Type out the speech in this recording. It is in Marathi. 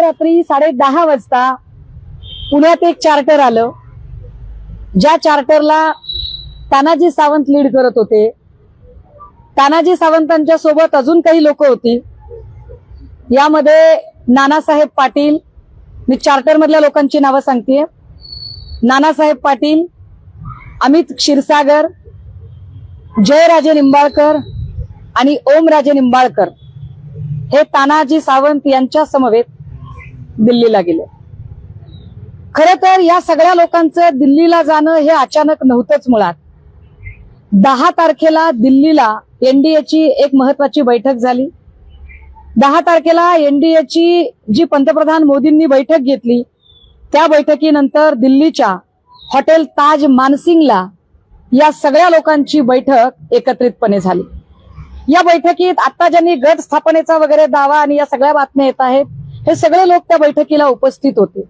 रात्री 10:30 वाजता पुण्यात एक चार्टर आलं, ज्या चार्टरला तानाजी सावंत लीड करत होते. तानाजी सावंतांच्या सोबत अजून काही लोक होती. यामध्ये नानासाहेब पाटील, मी चार्टर मधल्या लोकांची नावं सांगतेय. नानासाहेब पाटील, अमित क्षीरसागर, जयराजे निंबाळकर आणि ओमराजे निंबाळकर हे तानाजी सावंत यांच्या समवेत दिल्लीला गेले. खरं तर या सगळ्या लोकांचं दिल्लीला जाणं हे अचानक नव्हतंच. मुळात 10 तारखेला दिल्लीला एनडीएची एक महत्वाची बैठक झाली. 10 तारखेला एनडीएची जी पंतप्रधान मोदींनी बैठक घेतली, त्या बैठकीनंतर दिल्लीच्या हॉटेल ताज मानसिंगला या सगळ्या लोकांची बैठक एकत्रितपणे झाली. या बैठकीत आता ज्यांनी गट स्थापनेचा वगैरे दावा आणि या सगळ्या बातम्या येत आहेत, हे सगळे लोक त्या बैठकीला उपस्थित होते.